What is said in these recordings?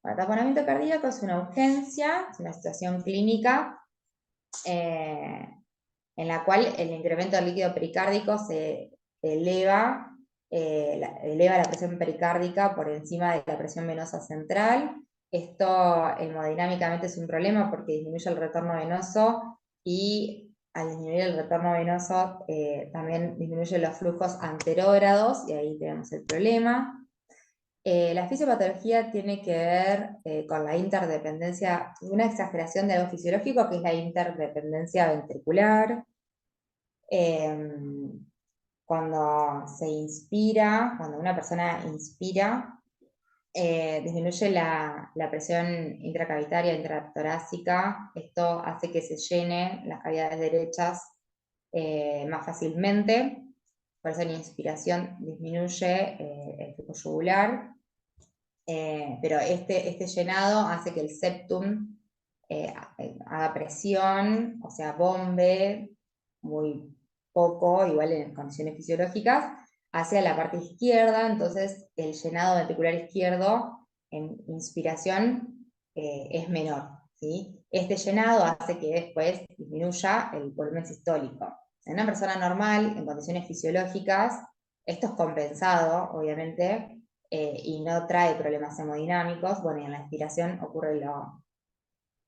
Bueno, taponamiento cardíaco es una urgencia, es una situación clínica eh, en la cual el incremento del líquido pericárdico se eleva, eleva la presión pericárdica por encima de la presión venosa central. Esto hemodinámicamente es un problema porque disminuye el retorno venoso y al disminuir el retorno venoso también disminuye los flujos anterógrados y ahí tenemos el problema. La fisiopatología tiene que ver con la interdependencia, una exageración de algo fisiológico que es la interdependencia ventricular. Eh, Cuando se inspira, cuando una persona inspira, disminuye la presión intracavitaria, intratorácica. Esto hace que se llenen las cavidades derechas más fácilmente. Por eso la inspiración disminuye el flujo yugular. Pero este llenado hace que el septum haga presión, o sea, bombe muy poco, igual en condiciones fisiológicas, hacia la parte izquierda. Entonces el llenado ventricular izquierdo en inspiración es menor, ¿sí? Este llenado hace que después disminuya el volumen sistólico. En una persona normal, en condiciones fisiológicas, esto es compensado, obviamente, y no trae problemas hemodinámicos. Bueno, y en la inspiración ocurre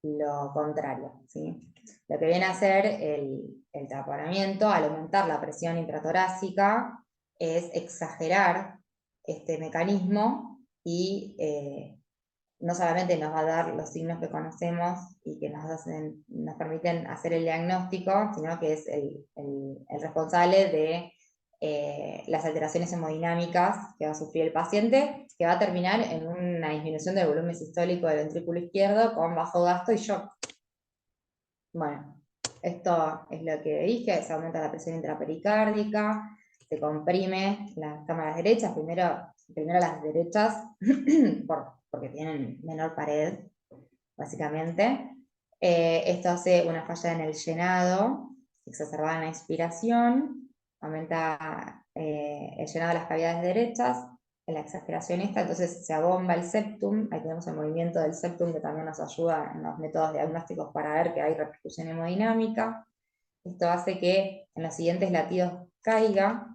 lo contrario, ¿sí? Lo que viene a hacer el taponamiento al aumentar la presión intratorácica es exagerar este mecanismo y no solamente nos va a dar los signos que conocemos y que nos permiten hacer el diagnóstico, sino que es el responsable de las alteraciones hemodinámicas que va a sufrir el paciente, que va a terminar en una disminución del volumen sistólico del ventrículo izquierdo con bajo gasto y shock. Bueno, esto es lo que dije: se aumenta la presión intrapericárdica, se comprime las cámaras derechas, primero las derechas, porque tienen menor pared, básicamente. Esto hace una falla en el llenado, exacerbada en la inspiración, aumenta el llenado de las cavidades derechas, en la exageración esta, entonces se abomba el septum. Ahí tenemos el movimiento del septum que también nos ayuda en los métodos diagnósticos para ver que hay repercusión hemodinámica. Esto hace que en los siguientes latidos caiga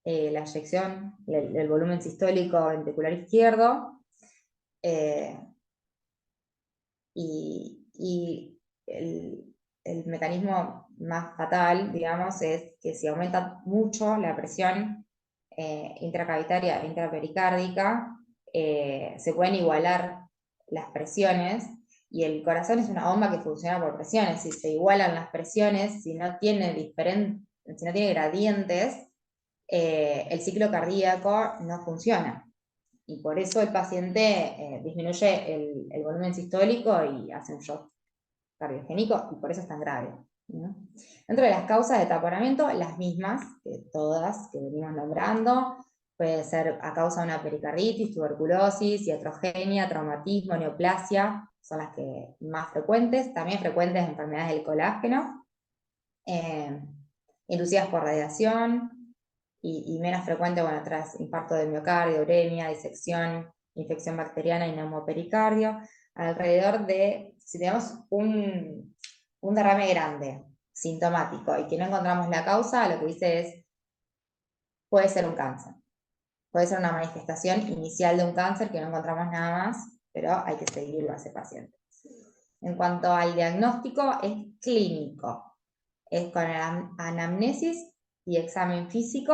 la eyección, el volumen sistólico ventricular izquierdo, eh, y el mecanismo más fatal, digamos, es que si aumenta mucho la presión intracavitaria e intrapericárdica, se pueden igualar las presiones, y el corazón es una bomba que funciona por presiones. Si se igualan las presiones, si no tiene gradientes, el ciclo cardíaco no funciona. Y por eso el paciente disminuye el volumen sistólico y hace un shock cardiogénico, y por eso es tan grave, ¿no? Dentro de las causas de taponamiento, las mismas, que todas que venimos nombrando. Puede ser a causa de una pericarditis, tuberculosis, iatrogenia, traumatismo, neoplasia, son las que más frecuentes. También frecuentes enfermedades del colágeno, eh, inducidas por radiación, y menos frecuente, bueno, tras infarto de miocardio, uremia, disección, infección bacteriana y neumopericardio. Alrededor de, si tenemos un derrame grande, sintomático, y que no encontramos la causa, lo que dice es, puede ser un cáncer. Puede ser una manifestación inicial de un cáncer que no encontramos nada más, pero hay que seguirlo a ese paciente. En cuanto al diagnóstico, es clínico. Es con anamnesis y examen físico,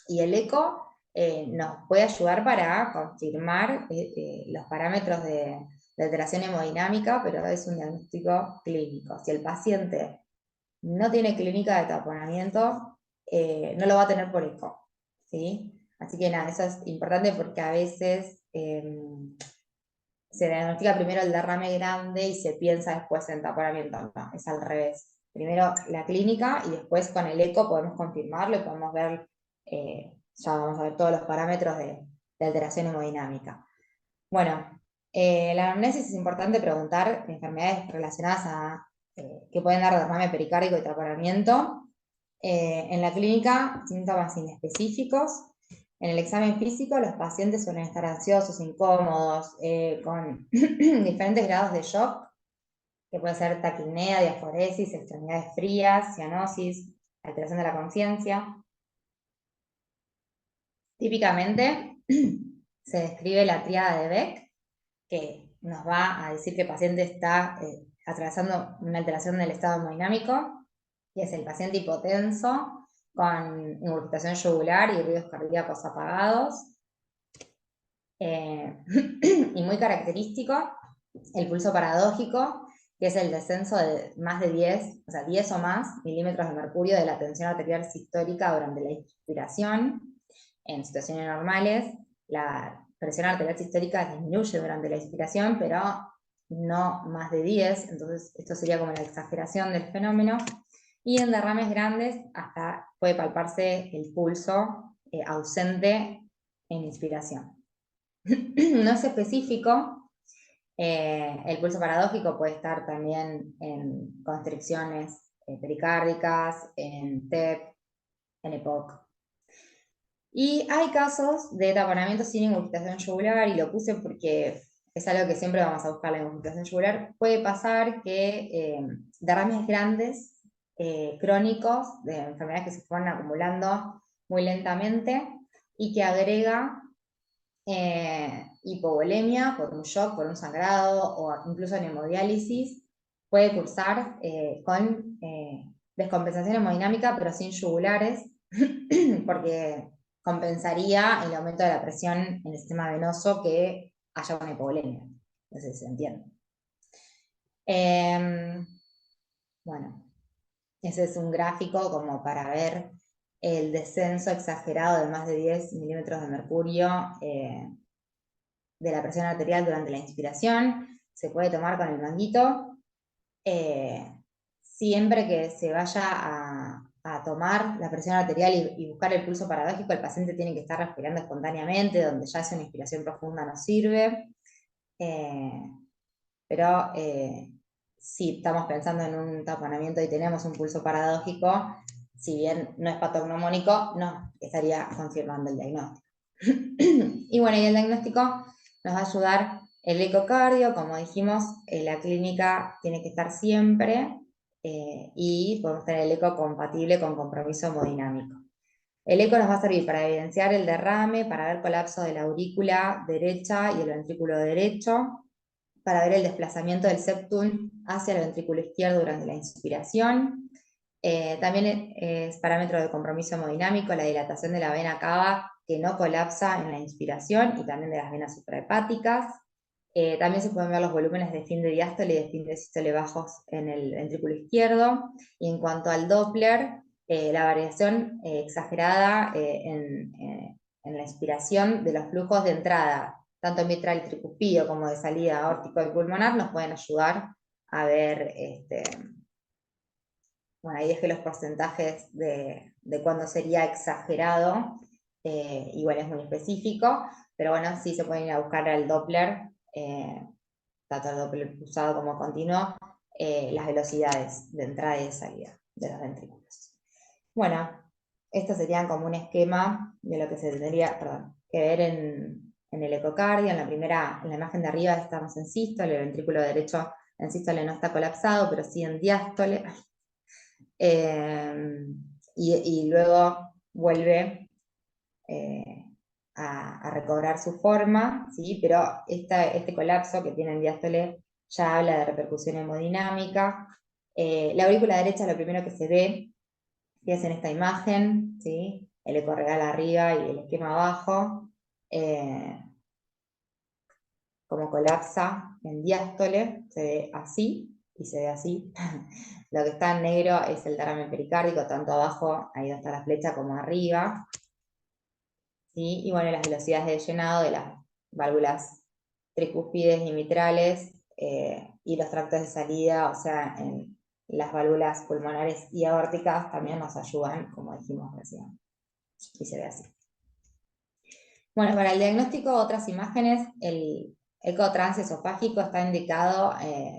y el eco nos puede ayudar para confirmar los parámetros de alteración hemodinámica, pero es un diagnóstico clínico. Si el paciente no tiene clínica de taponamiento, no lo va a tener por eco, ¿sí? Así que nada, eso es importante porque a veces se diagnostica primero el derrame grande y se piensa después en taponamiento. No, es al revés. Primero la clínica y después con el eco podemos confirmarlo y podemos ver, ya vamos a ver todos los parámetros de alteración hemodinámica. Bueno, la anamnesis es importante preguntar enfermedades relacionadas a que pueden dar derrame pericárdico y taponamiento. En la clínica, síntomas inespecíficos. En el examen físico, los pacientes suelen estar ansiosos, incómodos, con diferentes grados de shock, que puede ser taquipnea, diaforesis, extremidades frías, cianosis, alteración de la conciencia. Típicamente se describe la tríada de Beck, que nos va a decir que el paciente está atravesando una alteración del estado hemodinámico, que es el paciente hipotenso, con ingurgitación yugular y ruidos cardíacos apagados. Y muy característico, el pulso paradójico, que es el descenso de más de 10, o sea, 10 o más milímetros de mercurio de la tensión arterial sistólica durante la inspiración. En situaciones normales, la presión arterial sistólica disminuye durante la inspiración, pero no más de 10, entonces esto sería como la exageración del fenómeno. Y en derrames grandes hasta puede palparse el pulso ausente en inspiración. No es específico, el pulso paradójico puede estar también en constricciones pericárdicas, en TEP, en EPOC. Y hay casos de taponamiento sin ingurgitación yugular, y lo puse porque es algo que siempre vamos a buscar, la ingurgitación yugular. Puede pasar que derrames grandes, crónicos, de enfermedades que se fueron acumulando muy lentamente y que agrega hipovolemia por un shock, por un sangrado o incluso en hemodiálisis, puede cursar con descompensación hemodinámica pero sin yugulares, porque compensaría el aumento de la presión en el sistema venoso que haya una hipovolemia. No sé si se entiende. Bueno, ese es un gráfico como para ver el descenso exagerado de más de 10 milímetros de mercurio de la presión arterial durante la inspiración. Se puede tomar con el manguito. Siempre que se vaya a tomar la presión arterial y buscar el pulso paradójico, el paciente tiene que estar respirando espontáneamente, donde ya es una inspiración profunda no sirve. Pero si estamos pensando en un taponamiento y tenemos un pulso paradójico, si bien no es patognomónico, no estaría confirmando el diagnóstico. Y bueno, y el diagnóstico nos va a ayudar el ecocardio, como dijimos, la clínica tiene que estar siempre y podemos tener el eco compatible con compromiso hemodinámico. El eco nos va a servir para evidenciar el derrame, para ver colapso de la aurícula derecha y el ventrículo derecho, para ver el desplazamiento del septum hacia el ventrículo izquierdo durante la inspiración. También es parámetro de compromiso hemodinámico la dilatación de la vena cava que no colapsa en la inspiración y también de las venas suprahepáticas. También se pueden ver los volúmenes de fin de diástole y de fin de sístole bajos en el ventrículo izquierdo. Y en cuanto al Doppler, la variación exagerada en la inspiración de los flujos de entrada, tanto mitral y tricuspidio como de salida aórtico y pulmonar, nos pueden ayudar a ver, bueno, ahí dejé los porcentajes de cuándo sería exagerado, igual es muy específico, pero bueno, sí se pueden ir a buscar al Doppler, tanto el Doppler usado como continuo, las velocidades de entrada y de salida de los ventrículos. Bueno, estos serían como un esquema de lo que se tendría, que ver en el ecocardio. En la imagen de arriba estamos en sístole, el ventrículo derecho en sístole no está colapsado, pero sí en diástole. Y luego vuelve a recobrar su forma, ¿sí? Pero este colapso que tiene en diástole ya habla de repercusión hemodinámica. La aurícula derecha es lo primero que se ve, que es en esta imagen, ¿sí? El eco real arriba y el esquema abajo, como colapsa en diástole, se ve así y se ve así. Lo que está en negro es el derrame pericárdico, tanto abajo, ahí donde está la flecha, como arriba. ¿Sí? Y bueno, las velocidades de llenado de las válvulas tricúspides y mitrales y los tractos de salida, o sea, en las válvulas pulmonares y aórticas también nos ayudan, como dijimos recién. Y se ve así. Bueno, para el diagnóstico, otras imágenes, el eco transesofágico está indicado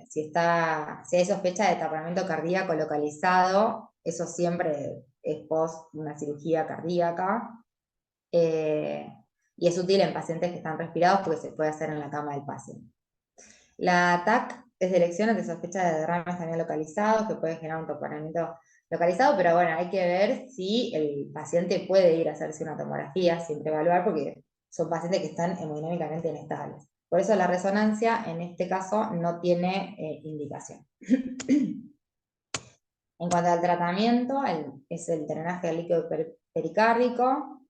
si hay sospecha de taponamiento cardíaco localizado, eso siempre es post una cirugía cardíaca. y es útil en pacientes que están respirados porque se puede hacer en la cama del paciente. La TAC es de elección ante sospecha de derrames también localizados, que puede generar un taponamiento localizado, pero bueno, hay que ver si el paciente puede ir a hacerse una tomografía, siempre evaluar, porque son pacientes que están hemodinámicamente inestables. Por eso la resonancia, en este caso, no tiene indicación. En cuanto al tratamiento, es el drenaje del líquido pericárdico,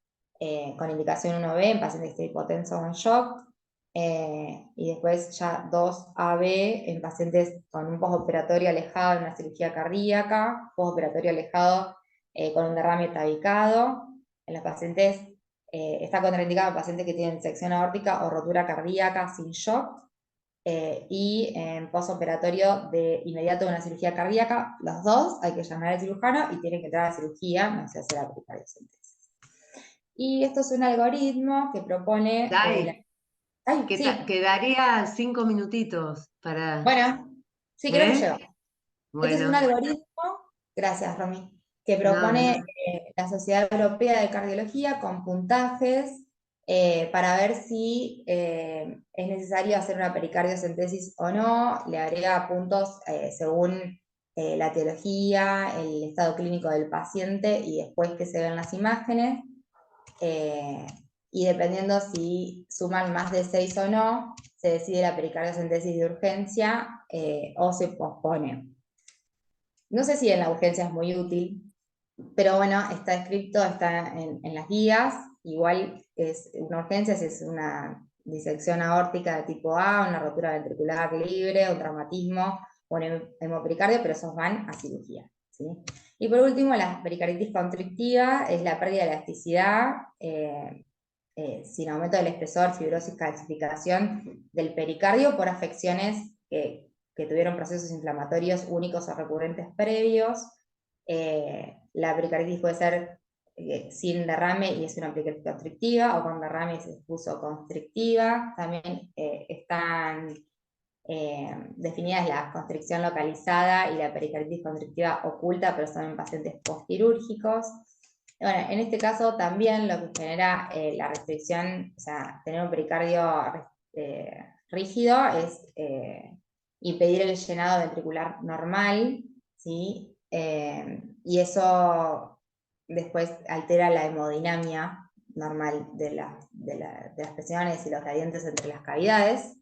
con indicación 1B en pacientes que estén hipotensos o en shock, y después ya 2AB en pacientes con un postoperatorio alejado en una cirugía cardíaca, postoperatorio alejado con un derrame tabicado. En los pacientes, está contraindicado en pacientes que tienen sección aórtica o rotura cardíaca sin shock, y en postoperatorio de inmediato de una cirugía cardíaca, los dos hay que llamar al cirujano y tienen que entrar a la cirugía, no se hace la pericardiocentesis. Y esto es un algoritmo que propone... Dai, ¡Ay, sí! quedaría 5 minutitos para... Bueno, sí, creo que ¿Eh? llegó. Este es un Bueno, algoritmo, gracias Romy, que no, de propone nada. la Sociedad Europea de Cardiología con puntajes para ver si es necesario hacer una pericardiocentesis o no. Le agrega puntos según la etiología, el estado clínico del paciente y después que se ven las imágenes. eh, y dependiendo si suman más de 6 o no, se decide la pericardiocentesis de urgencia o se pospone. No sé si en la urgencia es muy útil, pero bueno, está escrito, está en las guías. Igual es una urgencia si es una disección aórtica de tipo A, una rotura ventricular libre, un traumatismo, un hemopericardio, pero esos van a cirugía, ¿sí? Y por último, la pericarditis constrictiva es la pérdida de elasticidad sin aumento del espesor, fibrosis, calcificación del pericardio por afecciones que tuvieron procesos inflamatorios únicos o recurrentes previos. La pericarditis puede ser sin derrame y es una pericarditis constrictiva, o con derrame y es constrictiva. También están definidas la constricción localizada y la pericarditis constrictiva oculta, pero son en pacientes postquirúrgicos. Bueno, en este caso también lo que genera la restricción, o sea, tener un pericardio rígido es impedir el llenado ventricular normal, ¿sí? Y eso después altera la hemodinamia normal de las presiones y los gradientes entre las cavidades.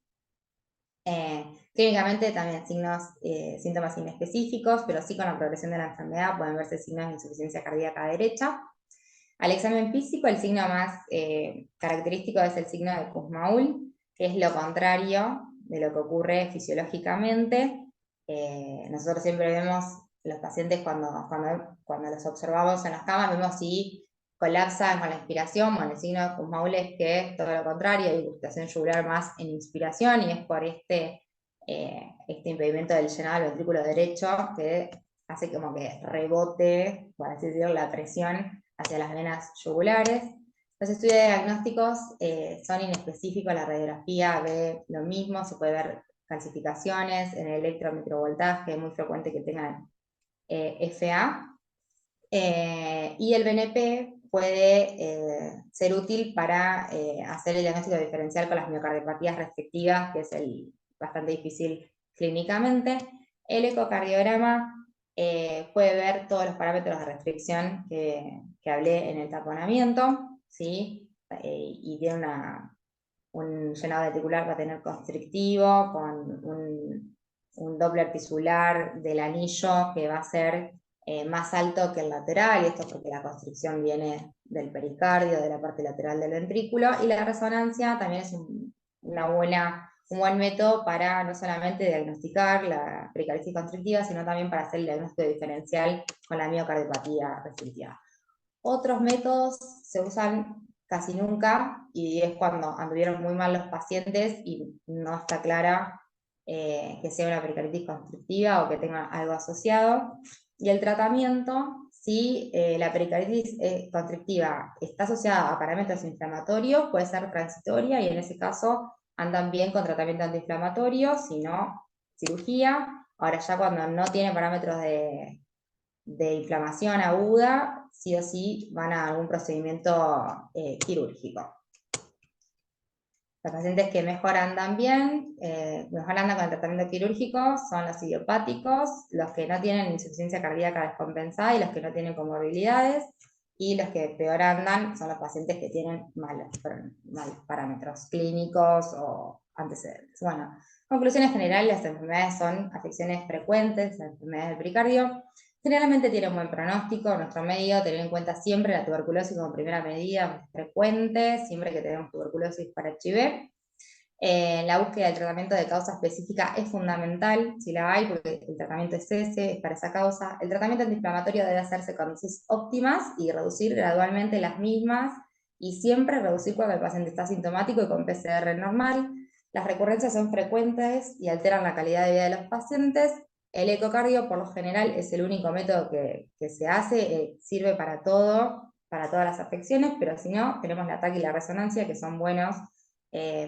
Clínicamente también síntomas inespecíficos, pero sí con la progresión de la enfermedad pueden verse signos de insuficiencia cardíaca derecha. Al examen físico, el signo más característico es el signo de Kussmaul, que es lo contrario de lo que ocurre fisiológicamente. Nosotros siempre vemos los pacientes cuando los observamos en las camas, vemos si colapsan con la inspiración. Bueno, el signo de Kussmaul es que es todo lo contrario, hay gestación yugular más en inspiración y es por este impedimento del llenado del ventrículo derecho que hace como que rebote, por así decirlo, la presión hacia las venas yugulares. Los estudios diagnósticos son inespecíficos, la radiografía ve lo mismo, se puede ver calcificaciones en el electromicrovoltaje, es muy frecuente que tengan FA. Y el BNP puede ser útil para hacer el diagnóstico diferencial con las miocardiopatías restrictivas, que es bastante difícil clínicamente. El ecocardiograma puede ver todos los parámetros de restricción que hablé en el taponamiento, ¿sí? Y tiene un llenado ventricular va a tener constrictivo, con un Doppler tisular del anillo que va a ser más alto que el lateral, y esto porque la constricción viene del pericardio, de la parte lateral del ventrículo, y la resonancia también es un buen método para no solamente diagnosticar la pericarditis constrictiva, sino también para hacer el diagnóstico diferencial con la miocardiopatía restrictiva. Otros métodos se usan casi nunca y es cuando anduvieron muy mal los pacientes y no está clara que sea una pericarditis constrictiva o que tenga algo asociado. Y el tratamiento, si la pericarditis constrictiva está asociada a parámetros inflamatorios, puede ser transitoria y en ese caso andan bien con tratamiento antiinflamatorio, si no, cirugía. Ahora ya cuando no tiene parámetros de inflamación aguda, sí o sí van a algún procedimiento quirúrgico. Los pacientes que mejor andan bien, mejor andan con el tratamiento quirúrgico, son los idiopáticos, los que no tienen insuficiencia cardíaca descompensada y los que no tienen comorbilidades, y los que peor andan son los pacientes que tienen malos parámetros clínicos o antecedentes. Bueno, conclusiones generales: las enfermedades son afecciones frecuentes, las enfermedades del pericardio. Generalmente tiene un buen pronóstico. Nuestro medio, tener en cuenta siempre la tuberculosis como primera medida frecuente, siempre que tenemos tuberculosis para HIV. La búsqueda del tratamiento de causa específica es fundamental, si la hay, porque el tratamiento es ese, es para esa causa. El tratamiento antiinflamatorio debe hacerse con dosis óptimas y reducir gradualmente las mismas, y siempre reducir cuando el paciente está sintomático y con PCR normal. Las recurrencias son frecuentes y alteran la calidad de vida de los pacientes. El ecocardio, por lo general, es el único método que se hace, sirve para todo, para todas las afecciones, pero si no, tenemos la TAC y la resonancia, que son buenos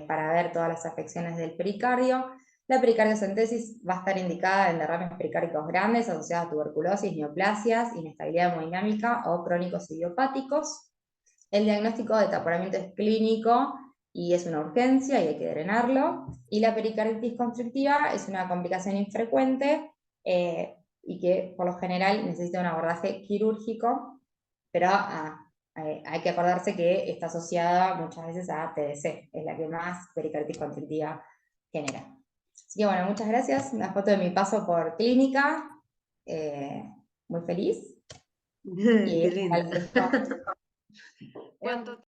para ver todas las afecciones del pericardio. La pericardiocentesis va a estar indicada en derrames pericárdicos grandes asociados a tuberculosis, neoplasias, inestabilidad hemodinámica o crónicos idiopáticos. El diagnóstico de taponamiento es clínico y es una urgencia y hay que drenarlo. Y la pericarditis constrictiva es una complicación infrecuente y que por lo general necesita un abordaje quirúrgico, pero hay que acordarse que está asociada muchas veces a TDC, es la que más pericarditis constrictiva genera. Así que bueno, muchas gracias. Una foto de mi paso por clínica. Muy feliz. Qué Y lindo. al resto. ¿Cuánto